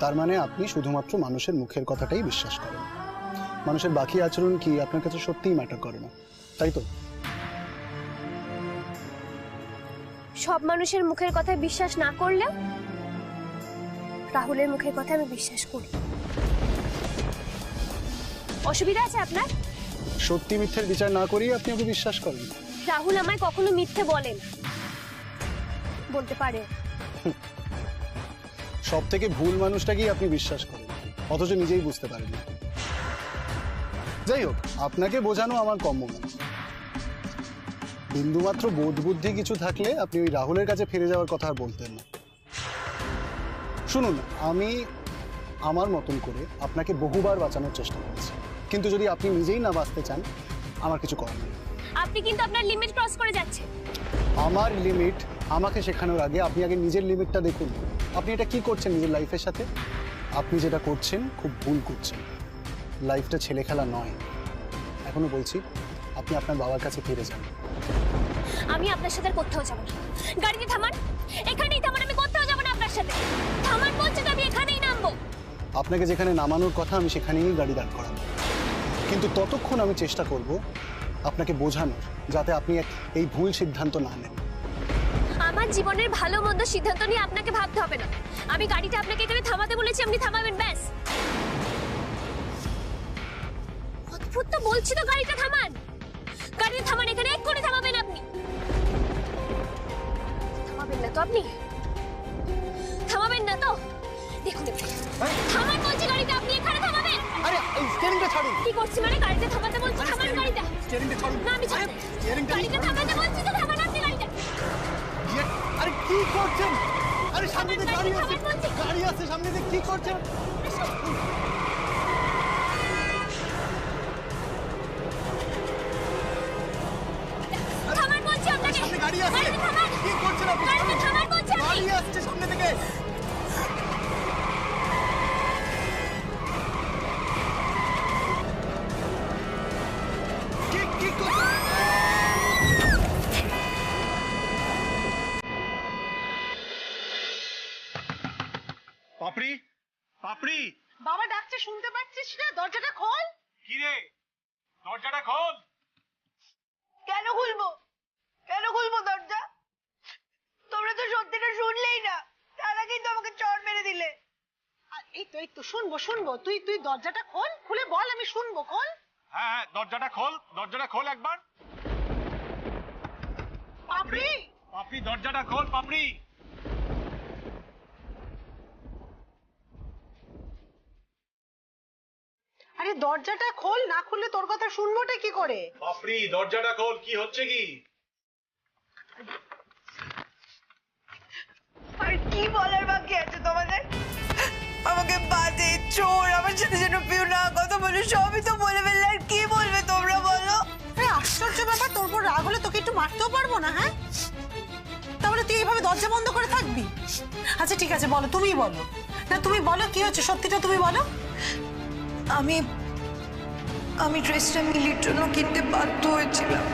তার মানে আপনি শুধুমাত্র মানুষের মুখের কথাটাই বিশ্বাস করেন, মানুষের বাকি আচরণ কি আপনার কাছে সত্যিই ম্যাটার করে না, তাই তো? সব মানুষের মুখের কথায় বিশ্বাস না করলেও রাহুলের মুখের কথা আমি বিশ্বাস করি। অসুবিধা আছে আপনার? সত্যি মিথ্যের বিচার না করেই আপনি ওকে বিশ্বাস করেন? রাহুল আমায় কখনো মিথ্যে বলেন, বলতে পারে। সব থেকে ভুল মানুষটাকেই আপনি বিশ্বাস করেন, অথচ নিজেই বুঝতে পারেন না। যাই হোক, আপনাকে বোঝানো আমার কম্য না। বিন্দুমাত্র বোধ বুদ্ধি কিছু থাকলে আপনি ওই রাহুলের কাছে ফিরে যাওয়ার কথা আর বলতেন না। শুনুন, আমি আমার মতন করে আপনাকে বহুবার বাঁচানোর চেষ্টা করেছি, কিন্তু যদি আপনি নিজেই না বাঁচতে চান, আমার কিছু করার নেই। আপনি কিন্তু আপনার লিমিট ক্রস করে যাচ্ছেন। আমার লিমিট আমাকে শেখানোর আগে আপনি আগে নিজের লিমিটটা দেখুন। আপনি এটা কি করছেন নিজের লাইফের সাথে? আপনি যেটা করছেন খুব ভুল করছেন। লাইফটা ছেলে খেলা নয়। এখনো বলছি, আপনি আপনার বাবার কাছে ফিরে যান। আমি আপনার সাথে কোথাও যাব না। গাড়িতে থামান, এখানেই থামান, আমি কোথাও যাব না আপনার সাথে। থামান বলছি তো, আমি এখানেই নামবো। আপনাকে যেখানে নামানোর কথা আমি সেখানেই গাড়ি দাঁড় করাবো, কিন্তু ততক্ষণ আমি চেষ্টা করব আপনাকে বোঝানোর, যাতে আপনি এই ভুল সিদ্ধান্ত না নেন। আমার জীবনের ভালো মন্দ সিদ্ধান্ত নিয়ে আপনাকে ভাবতে হবে না। আমি গাড়িটা আপনাকে এখানে থামাতে বলেছি, আপনি থামাবেন ব্যাস। অদ্ভুত তো বলছি তো, গাড়িটা থামান, গাড়িটা থামান, এখানে এক্ষুনি থামাবেন আপনি। থামাবেন না তো আপনি? থামাবেন না তো? দেখুন থামান বলছি, গাড়িটা আপনি এখানে থামাবেন। আরে এই স্টিয়ারিংটা ছাড়ুন। কি করছি মানে? গাড়িটা থামাতে বলছি, থামান গাড়িটা। স্টিয়ারিংটা ছাড়ুন। না আমি ছাড়ব। গাড়িটা থামাতে বলছি তো, থামান আপনি গাড়িটা। আরে কি করছেন? আরে সামনে দিয়ে গাড়ি আসছে, গাড়ি আসছে সামনে দিয়ে, কি করছেন? থামান বলছি আপনাকে। সামনে গাড়ি আসছে, কি করছেন আপনি? গাড়িটা থামান বলছি আমি। গাড়ি আসছে সামনে থেকে। কি করছেন? পাপড়ি, পাপড়ি, বাবা ডাকছে, শুনতে পাচ্ছিস না? দরজাটা খোল। কি রে? দরজাটা খোল। কেন খুলবো? কেন খুলবো দরজা? তোমরা তো সত্যিটা শুনলেই না, তার আগেই তো আমাকে চড় মেরে দিলে। আর এই তো শুনবো। তুই দরজাটা খোল, খুলে বল, আমি শুনবো। খোল। হ্যাঁ হ্যাঁ, দরজাটা খোল, দরজাটা খোল একবার। পাপড়ি, পাপড়ি, দরজাটা খোল পাপড়ি। আরে দরজাটা খোল, না খুললে তোর কথা শুনবোটা কি করে? পাপড়ি, দরজাটা খোল, কি হচ্ছে কি? আর কি বলার বাকি আছে তোমাদের? আমাকে বাজে, চোর, আমার সাথে যেন পিউ না কথা বলে, সবই তো বলে ফেললে, আর কি বলবে তোমরা বলো? আশ্চর্য ব্যাপার, তোর উপর রাগ হলে তোকে একটু মারতেও পারবো না? হ্যাঁ, তাহলে তুই এইভাবে দরজা বন্ধ করে থাকবি? আচ্ছা ঠিক আছে, বলো, তুমি বলো না, তুমি বলো কি হচ্ছে, সত্যিটা তুমি বলো। আমি ড্রেসটা মিলির জন্য কিনতে বাধ্য হয়েছিলাম।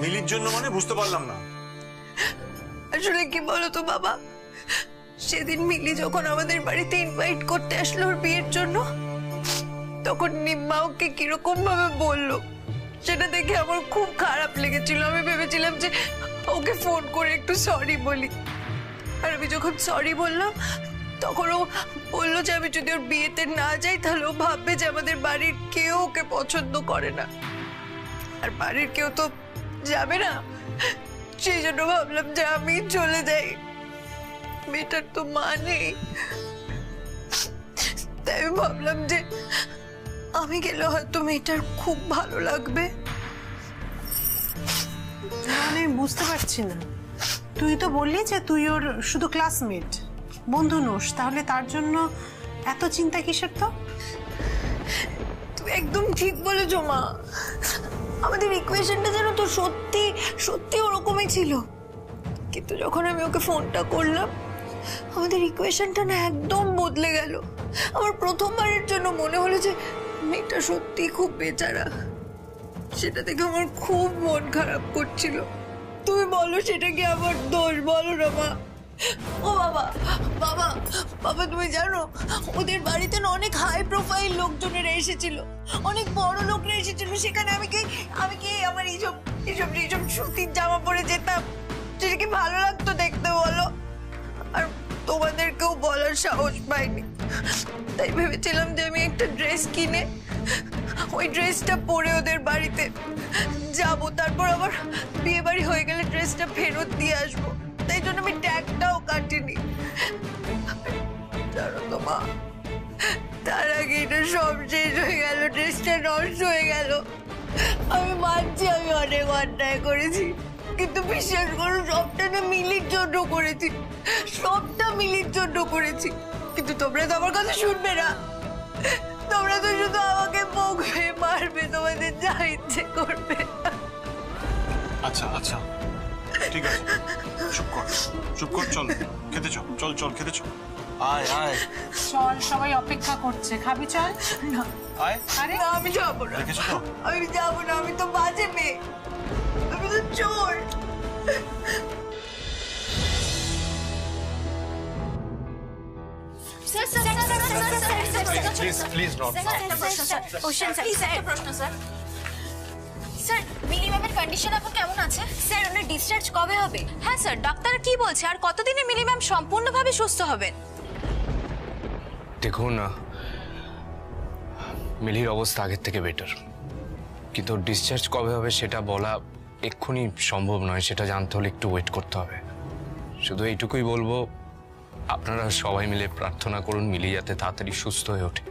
মিলির জন্য মানে? বুঝতে পারলাম না। আসলে কি বলো তো বাবা, সেদিন মিলি যখন আমাদের বাড়িতে ইনভাইট করতে আসলো ওর বিয়ের জন্য, তখন নিম্মা ওকে কিরকম ভাবে বললো, সেটা দেখে আমার খুব খারাপ লেগেছিল। আমি ভেবেছিলাম যে ওকে ফোন করে একটু সরি বলি। আর আমি যখন সরি বললাম, তখন ও বললো যে আমি যদি ওর বিয়েতে না যাই তাহলে ও ভাববে যে আমাদের বাড়ির কেউ ওকে পছন্দ করে না, আর বাড়ির কেউ তো যাবে না। সেই জন্য ভাবলাম যে আমি চলে যাই, মেয়েটার তো মা নেই। তাই আমি ভাবলাম যে আমি গেলে হয়তো মেয়েটার খুব ভালো লাগবে। আমি বুঝতে পারছি না, তুই তো বললি যে তুই ওর শুধু ক্লাসমেট, বন্ধু নোস, তাহলে তার জন্য এত চিন্তা কিসের? তো তুই একদম ঠিক বলেছো মা, আমাদের ইকুয়েশনটা যেন তো সত্যি সত্যি ওরকমই ছিল, কিন্তু যখন আমি ওকে ফোনটা করলাম আমাদের ইকুয়েশনটা না একদম বদলে গেল। আমার প্রথমবারের জন্য মনে হলো যে মেয়েটা সত্যি খুব বেচারা। সেটা দেখে আমার খুব মন খারাপ করছিল। তুমি বলো সেটা কি আমার দোষ, বলো না মা। ও বাবা, বাবা, বাবা তুমি জানো ওদের বাড়িতে না অনেক হাই প্রোফাইল লোকজনেরা এসেছিল, অনেক বড় লোকরা এসেছিল। সেখানে আমি কি আমার এইসব সুতির জামা পরে যেতাম? সেটা কি ভালো লাগতো দেখতে বলো? আর তোমাদেরকেও বলার সাহস পাইনি, তাই ভেবেছিলাম যে আমি একটা ড্রেস কিনে ওই ড্রেসটা পরে ওদের বাড়িতে যাব, তারপর আবার বিয়ে বাড়ি হয়ে গেলে ড্রেসটা ফেরত দিয়ে আসবো। তাই জন্য আমি ট্যাগটাও কাটিনি। জানো তো মা, তার আগে এটা সব শেষ হয়ে গেল, ড্রেসটা নষ্ট হয়ে গেল। আমি মানছি আমি অনেক অন্যায় করেছি, কিন্তু বিশ্বাস করো সবটা না মিলির জন্য করেছি, সবটা মিলির জন্য করেছি। কিন্তু তোমরা তো আমার কথা শুনবে না, তোমরা তো শুধু আমাকে বকবে, মারবে, তোমাদের যা ইচ্ছে করবে। আচ্ছা আচ্ছা ঠিক আছে, চুপ কর, চল খেতে চল, চল খেতে চল, আয় আয় চল, সবাই অপেক্ষা করছে, খাবি চল। আয়। আরে না, আমি যাবো না, দেখেছো তো? আমি যাবো না, আমি তো বাজে মেয়ে, আমি তো চোর। Please not. স্যার, মিলি ম্যামের কন্ডিশন এখন কেমন আছে? স্যার, ওনার ডিসচার্জ কবে হবে? হ্যাঁ স্যার, ডাক্তার কি বলছে আর কতদিনে মিলি ম্যাম সম্পূর্ণভাবে সুস্থ হবেন? দেখুন, মিলির অবস্থা আগের থেকে বেটার, কিন্তু ডিসচার্জ কবে হবে সেটা বলা এক্ষুনি সম্ভব নয়। সেটা জানতে হলে একটু ওয়েট করতে হবে। শুধু এইটুকুই বলবো, আপনারা সবাই মিলে প্রার্থনা করুন মিলি যাতে তাড়াতাড়ি সুস্থ হয়ে ওঠে,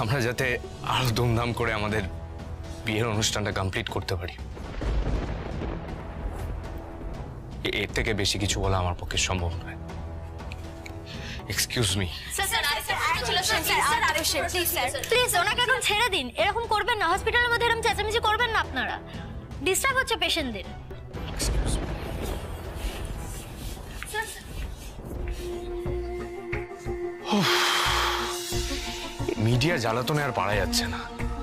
আমরা যাতে আরো ধুমধাম করে আমাদের বিয়ের অনুষ্ঠানটা কমপ্লিট করতে পারি। এর থেকে বেশি কিছু বলা আমার পক্ষে সম্ভব নয়। Excuse me. প্লিজ ওনাকে এখন ছেড়ে দিন, এরকম করবেন না, হসপিটালের মধ্যে এরকম চেঁচামেচি করবেন না, আপনারা ডিস্টার্ব হচ্ছে পেশেন্টদের। মিডিয়া জ্বালাতনে আর পারা যাচ্ছে না।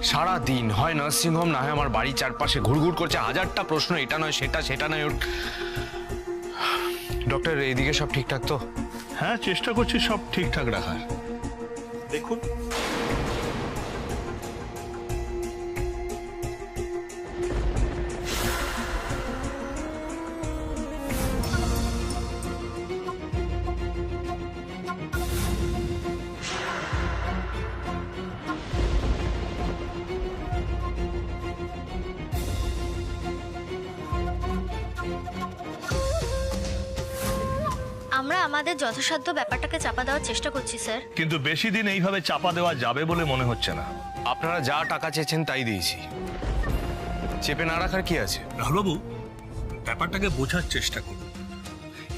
সারা দিন হয় নার্সিংহোম, না হয় আমার বাড়ির চারপাশে ঘুরঘুর করছে হাজারটা প্রশ্ন, এটা নয় সেটা, সেটা নয় ওর। ডক্টর, এইদিকে সব ঠিকঠাক তো? হ্যাঁ, চেষ্টা করছি সব ঠিকঠাক রাখার। দেখুন আমরা আমাদের যথাসাধ্য ব্যাপারটাকে চাপা দেওয়ার চেষ্টা করছি স্যার। কিন্তু বেশি দিন এইভাবে চাপা দেওয়া যাবে বলে মনে হচ্ছে না। আপনারা যা টাকা চেয়েছেন তাই দিয়েছি, চেপে না রাখার কি আছে? রাহুলবাবু, ব্যাপারটাকে বোঝার চেষ্টা করুন।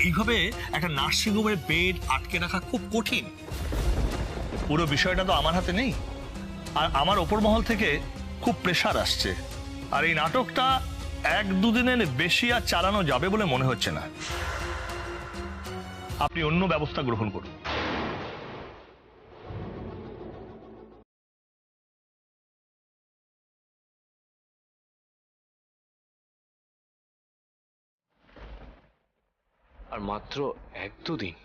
এইভাবে একটা নার্সিংহোমের বেড আটকে রাখা খুব কঠিন। পুরো বিষয়টা তো আমার হাতে নেই, আর আমার ওপর মহল থেকে খুব প্রেশার আসছে। আর এই নাটকটা 1-2 দিনের বেশি আর চালানো যাবে বলে মনে হচ্ছে না। আপনি অন্য ব্যবস্থা গ্রহণ করুন। আর মাত্র 1-2 দিন?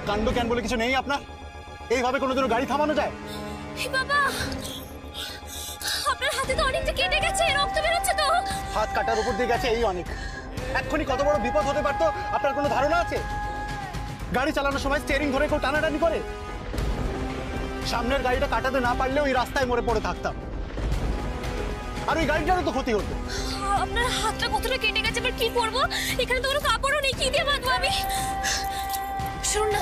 কাণ্ড জ্ঞান বলে কিছু নেই আপনার? এইভাবে কোনোদিনও গাড়ি থামানো যায়? বাবা, আপনার হাতে তো অনেকটা কেটে গেছে, রক্ত বেরোচ্ছে তো। হাত কাটার উপর দিয়ে গেছে এই অনেক, এক্ষুনি কত বড় বিপদ হতে পারতো আপনার কোনো ধারণা আছে? গাড়ি চালানোর সময় স্টিয়ারিং ধরে কেউ টানাটানি করে? সামনের গাড়িটা কাটাতে না পারলে ওই রাস্তায় মরে পড়ে থাকতাম, আর ওই গাড়িটারও তো ক্ষতি হতো। আপনার হাতটা কতটা কেটে গেছে, এবার কি করবো? এখানে তো কোনো কাপড়ও নেই, কি দিয়ে বাঁধবো আমি? শুনুন না,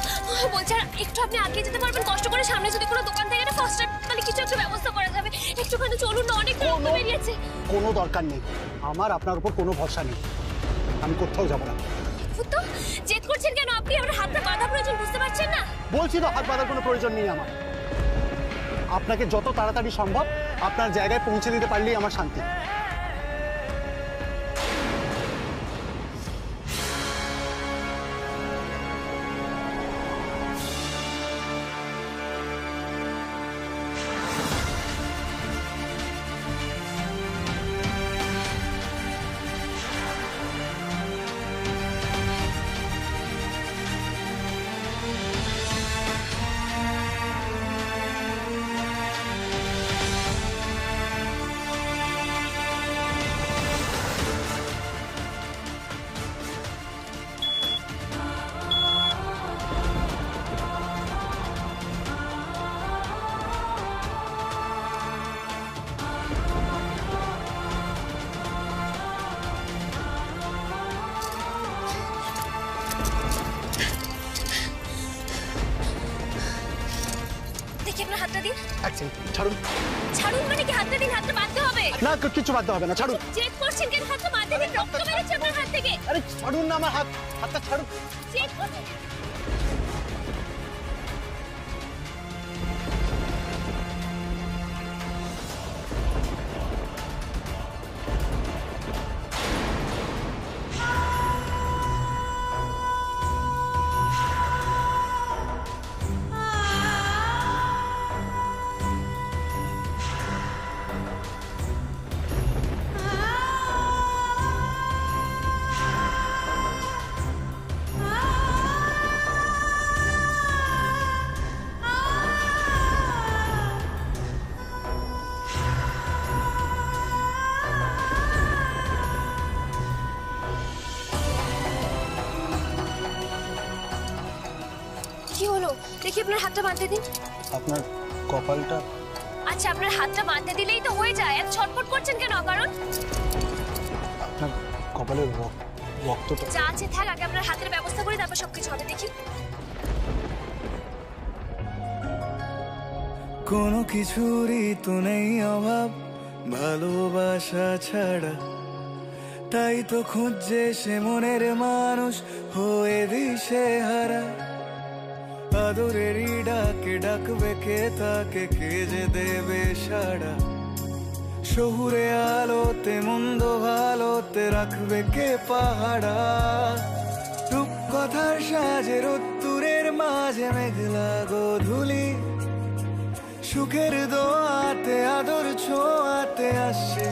বলছি আর একটু আপনি আগে যেতে পারবেন, কষ্ট করে সামনে যদি কোনো দোকান থেকে একটা ফার্স্ট তাহলে কিছু একটা ব্যবস্থা করা যাবে। একটুখানি চলুন না, অনেক রক্ত বেরিয়েছে। কোনো দরকার নেই, আমার আপনার উপর কোনো ভরসা নেই, আমি কোথাও যাব না। তো জেদ করছেন কেন আপনি? আমার হাতটা বাঁধা প্রয়োজন, বুঝতে পারছেন না? বলছি তো হাত বাঁধার কোনো প্রয়োজন নেই আমার। আপনাকে যত তাড়াতাড়ি সম্ভব আপনার জায়গায় পৌঁছে দিতে পারলেই আমার শান্তি। দেখি আপনার হাতটা দিন। এক সেকেন্ড, ছাড়ুন। ছাড়ুন মানে কি? হাতটা দিন, হাতটা বাঁধতে হবে না, কিছু বাধ্য হবে না, ছাড়ুন। চেক করছেন কেন? হাতটা বাঁধতে দিন, রক্ত বেরোচ্ছে আপনার হাত থেকে। আরে ছাড়ুন না আমার হাত, হাতটা ছাড়ুন। চেক করছেন। কি হলো? দেখি আপনার হাতটা বাঁধতে দিন। আপনার কপালটা। আচ্ছা, আপনার হাতটা বাঁধতে দিলেই তো হয়ে যায়, এত ছটফট করছেন কেন? কারণ আপনার কপালের রক্তটা। যা আছে থাক, আগে আপনার হাতের ব্যবস্থা করি, তারপর সবকিছু হবে। দেখি কোনো কিছুরই তো নেই অভাব ভালোবাসা ছাড়া, তাই তো খুঁজছে সে মনের মানুষ হয়ে দিশে হারা। আদরেরই ডাকে ডাকবে কে তাকে, কে যে দেবে সাড়া। শহুরে আলোতে মন্দ ভালোতে রাখবে কে পাহারা। রূপকথার সাজে রোদ্দুরের মাঝে মেঘলা গোধূলি, সুখের দোয়াতে আদর ছোঁয়াতে আসছে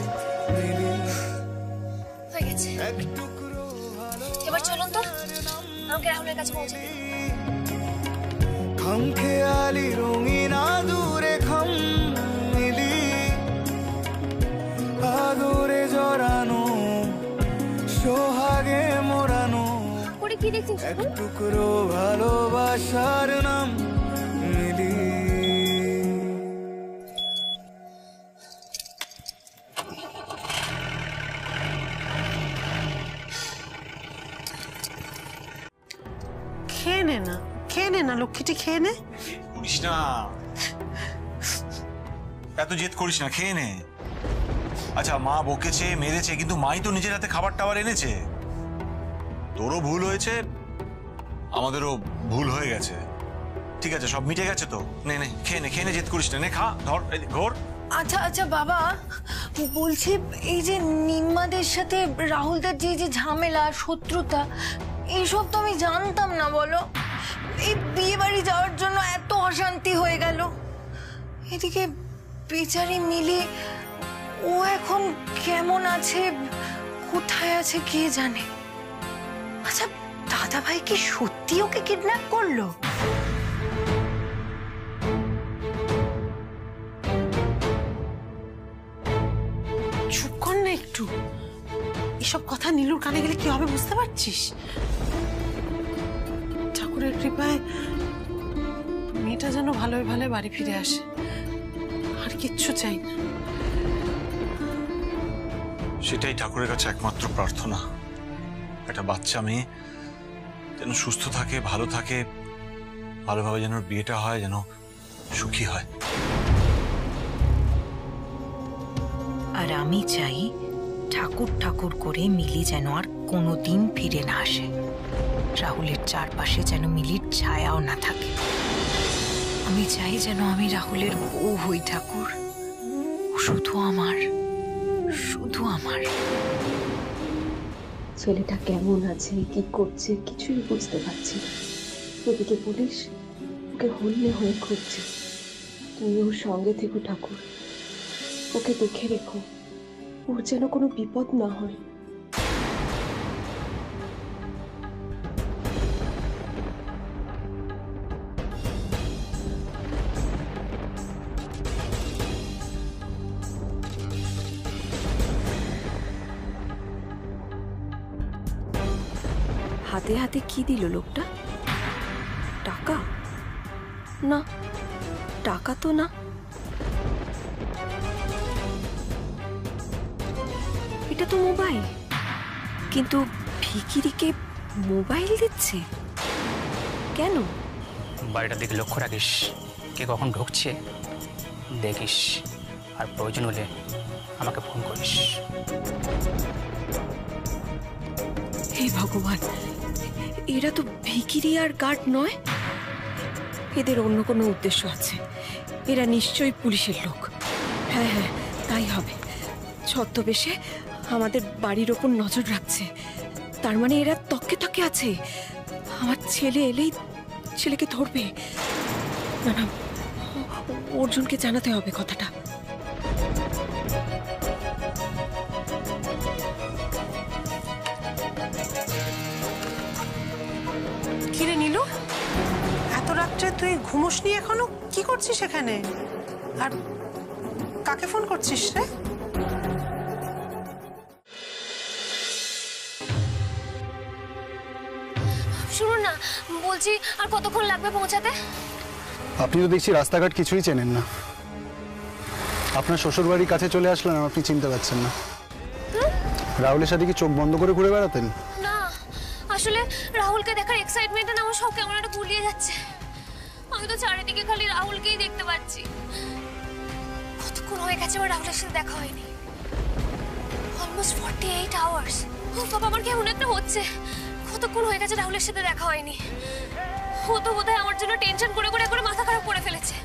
মিলি। হয়ে গেছে, এক টুকরো এবার চলুন তো, আমাকে রাহুলের কাছে পৌঁছে দিন। খামখেয়ালি রঙিন আদুরে খাম মিলি, আদরে জড়ানো সোহাগে মোড়ানো করে কি দেখছেন? এক টুকরো ভালোবাসার নাম মিলি। খেয়ে নে না, খেয়ে নে না লক্ষ্মীটি, খেয়ে নে। করিস না, এত জেদ করিস না, খেয়ে নে। আচ্ছা, মা বকেছে মেরেছে, কিন্তু মাই তো নিজের হাতে খাবার টাবার এনেছে। তোরও ভুল হয়েছে, আমাদেরও ভুল হয়ে গেছে। ঠিক আছে, সব মিটে গেছে তো। নে নে, খেয়ে নে, খেয়ে নে, জেদ করিস না, নে খা, ধর ঘোর। আচ্ছা আচ্ছা বাবা, বলছি এই যে নিম্মাদের সাথে রাহুলদার যে ঝামেলা শত্রুতা, এইসব তো আমি জানতাম না। বলো, এই বিয়ে বাড়ি যাওয়ার জন্য এত অশান্তি হয়ে গেল। এদিকে বেচারি মিলি, ও এখন কেমন আছে, কোথায় আছে কে জানে। আচ্ছা, দাদা ভাই কি সত্যি ওকে কিডন্যাপ করলো? চুপ কর না একটু, এসব কথা নীলুর কানে গেলে কি হবে বুঝতে পারছিস? ঠাকুরের কৃপায় মেয়েটা যেন ভালোই ভালো বাড়ি ফিরে আসে, আর কিচ্ছু চাই না। সেটাই ঠাকুরের কাছে একমাত্র প্রার্থনা, একটা বাচ্চা মেয়ে যেন সুস্থ থাকে, ভালো থাকে, ভালোভাবে যেন ওর বিয়েটা হয়, যেন সুখী হয়। আর আমি চাই ঠাকুর ঠাকুর করে মিলি যেন আর কোনোদিন ফিরে না আসে। রাহুলের চারপাশে যেন মিলির ছায়াও না থাকে। আমি চাই যেন আমি রাহুলের বউ হই ঠাকুর। শুধু আমার, শুধু আমার। ছেলেটা কেমন আছে, কি করছে কিছুই বুঝতে পারছি না। এদিকে পুলিশ ওকে হন্যে হয়ে খুঁজছে। তুমি ওর সঙ্গে থেকো ঠাকুর, ওকে দেখে রেখো, ওর যেন কোনো বিপদ না হয়। হাতে হাতে কি দিল লোকটা? টাকা? না, টাকা তো না। এটা তো মোবাইল, কিন্তু ভিখিরিকে মোবাইল দিচ্ছে কেন? বাড়িটার দিকে লক্ষ্য রাখিস, কে কখন ঢুকছে দেখিস, আর প্রয়োজন হলে আমাকে ফোন করিস। হে ভগবান, এরা তো ভিখিরি আর গার্ড নয়। এদের অন্য কোনো উদ্দেশ্য আছে। এরা নিশ্চয়ই পুলিশের লোক। হ্যাঁ হ্যাঁ, তাই হবে। ছদ্মবেশে আমাদের বাড়ির ওপর নজর রাখছে। তার মানে এরা তককে তককে আছে। আমার ছেলে এলেই ছেলেকে ধরবে। না না, অর্জুনকে জানাতে হবে কথাটা। কিরে নীলু, এত রাত্রে তুই ঘুমোসনি এখনো? কি করছিস এখানে? আর কাকে ফোন করছিস রে? শুনুন না, বলছি আর কতক্ষণ লাগবে পৌঁছাতে? আপনি তো দেখছি রাস্তাঘাট কিছুই চেনেন না। আপনার শ্বশুর বাড়ির কাছে চলে আসলেন, আপনি চিনতে পারছেন না। রাহুলের সাথে কি চোখ বন্ধ করে ঘুরে বেড়াতেন? না, আসলে রাহুলকে দেখার এক্সাইটমেন্টে না আমার সব কেমন একটা গুলিয়ে যাচ্ছে। আমি তো চারিদিকে খালি রাহুলকেই দেখতে পাচ্ছি। কতক্ষণ হয়ে গেছে আমার রাহুলের সাথে দেখা হয়নি। Almost 48 hours. ও বাবা, আমার কেমন একটা হচ্ছে। কতক্ষণ হয়ে গেছে রাহুলের সাথে দেখা হয়নি। ও তো বোধহয় আমার জন্য টেনশন করে করে করে মাথা খারাপ করে ফেলেছে।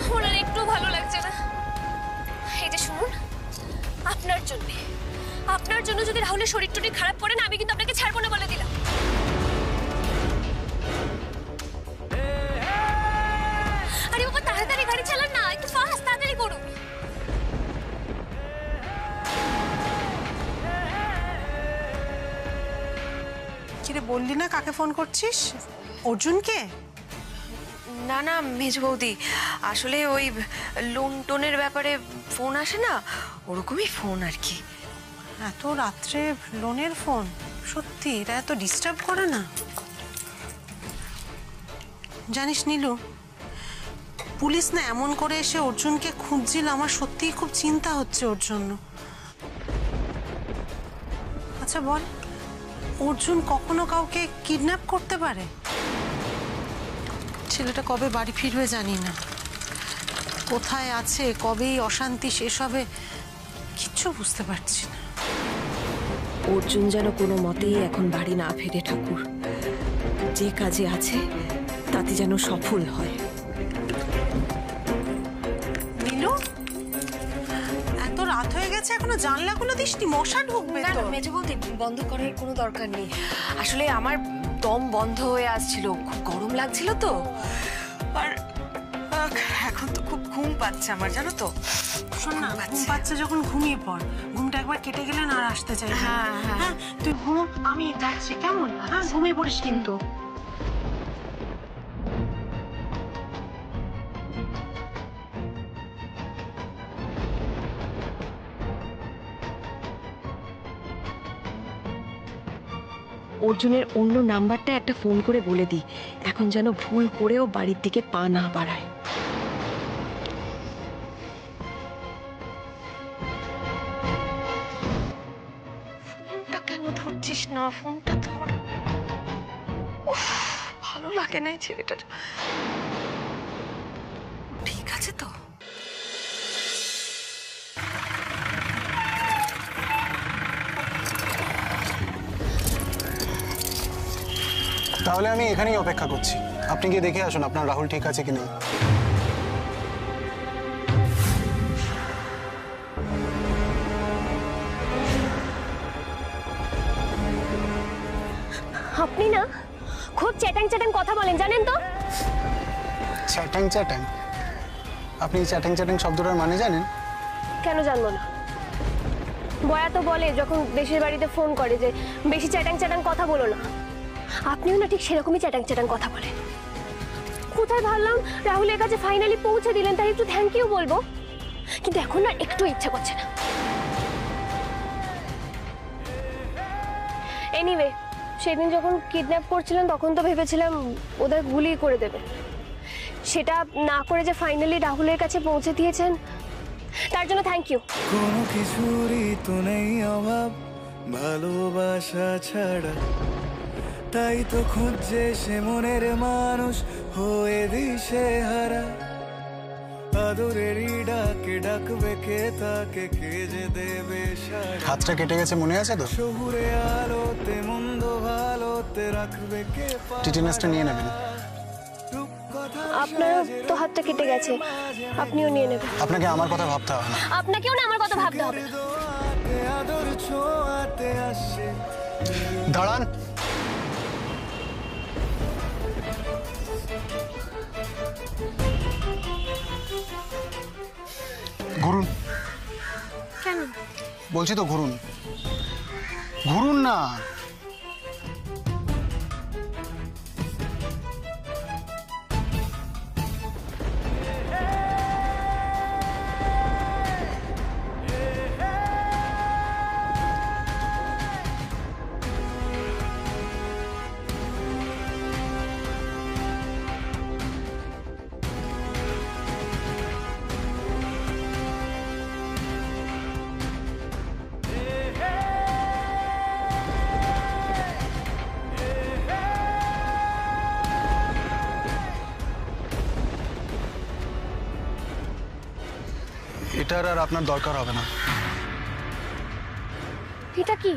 আমার আর একটু ভালো লাগছে না। এই যে শুনুন, আপনার জন্য যদি রাহুলের শরীর টরীর খারাপ করে না, আমি কিন্তু আপনাকে ছাড়বো না বলে দিলাম। আরে বাবা, তাড়াতাড়ি গাড়ি চালান না, একটু ফাস্ট, তাড়াতাড়ি করুন। কিরে, বললি না কাকে ফোন করছিস? অর্জুনকে? না না মেজ বৌদি, আসলে ওই লোন টোনের ব্যাপারে ফোন আসে না, ওরকমই ফোন আর কি। এত রাত্রে লোনের ফোন? সত্যি এটা এত ডিস্টার্ব করে না? জানিস নীলু, পুলিশ না এমন করে এসে অর্জুনকে খুঁজছিল, আমার সত্যিই খুব চিন্তা হচ্ছে ওর জন্য। আচ্ছা বল, অর্জুন কখনো কাউকে কিডন্যাপ করতে পারে? ছেলেটা কবে বাড়ি ফিরবে জানি না। কোথায় আছে, কবেই অশান্তি শেষ হবে, কিচ্ছু বুঝতে পারছি না। অর্জুন যেন কোনো মতেই এখন বাড়ি না ফেরে ঠাকুর। যে কাজে আছে তাতে যেন সফল হয়। নীলু, এত রাত হয়ে গেছে এখনো জানলাগুলো দিসনি, মশা ঢুকবে তো। মেজ বৌদি, বন্ধ করার কোনো দরকার নেই। আসলে আমার দম বন্ধ হয়ে আসছিল, খুব গরম লাগছিল তো। আর এখন তো খুব ঘুম পাচ্ছে আমার, জানো তো। শোন না, ঘুম পাচ্ছে যখন ঘুমিয়ে পড়। ঘুমটা একবার কেটে গেলে না আর আসতে চাই। হ্যাঁ, তুই ঘুম, আমি যাচ্ছি, কেমন? হ্যাঁ, ঘুমিয়ে পড়িস কিন্তু। অর্জুনের অন্য নাম্বারটা একটা ফোন করে বলে দিই, এখন যেন ভুল করেও বাড়ির দিকে পা না বাড়ায়। ফোনটা কেন ধরছিস না? ফোনটা ধর। ভালো লাগে না এই ছেলেটা। ঠিক আছে তো? তাহলে আমি এখানেই অপেক্ষা করছি, আপনি গিয়ে দেখে আসুন আপনার রাহুল ঠিক আছে কিনা। আপনি না খুব চ্যাটাং চ্যাটাং কথা বলেন জানেন তো? চ্যাটাং চ্যাটাং? আপনি চ্যাটাং চ্যাটাং শব্দটার মানে জানেন? কেন জানবো না? বয়া তো বলে যখন দেশের বাড়িতে ফোন করে যে বেশি চ্যাটাং চ্যাটাং কথা বলো না। আপনিও না ঠিক সেরকমই চ্যাটাং চ্যাটাং কথা বলেন। কোথায় ভাবলাম রাহুলের কাছে ফাইনালি পৌঁছে দিলেন, তাই একটু থ্যাংক ইউ বলবো, কিন্তু এখন না একটু ইচ্ছা করছে না। এনিওয়ে, সেদিন যখন কিডন্যাপ করছিলেন তখন তো ভেবেছিলাম ওদের গুলি করে দেবে। সেটা না করে যে ফাইনালি রাহুলের কাছে পৌঁছে দিয়েছেন তার জন্য থ্যাংক ইউ। কোনো কিছুরই তো নেই অভাব ভালোবাসা ছাড়া, তাই তো খুঁজছে সে মনের মানুষ হয়ে দিশে হারা। আদরেরই ডাকে ডাকবে কে তাকে, কে যে দেবে সাড়া। হাতটা কেটে গেছে মনে আছে তো? শহুরে আলোতে মন্দ ভালোতে রাখবে কে। টিটেনাসটা নিয়ে নেবেন। আপনারও তো হাতটা কেটে গেছে, আপনিও নিয়ে নেবেন। আপনাকে আমার কথা ভাবতে হবে না। আপনাকেও না আমার কথা ভাবতে হবে। আদর ছোঁয়াতে আসে। দাঁড়ান। ঘুরুন। কেন? বলছি তো ঘুরুন, ঘুরুন না। এটার আর আপনার দরকার হবে না। এটা কি?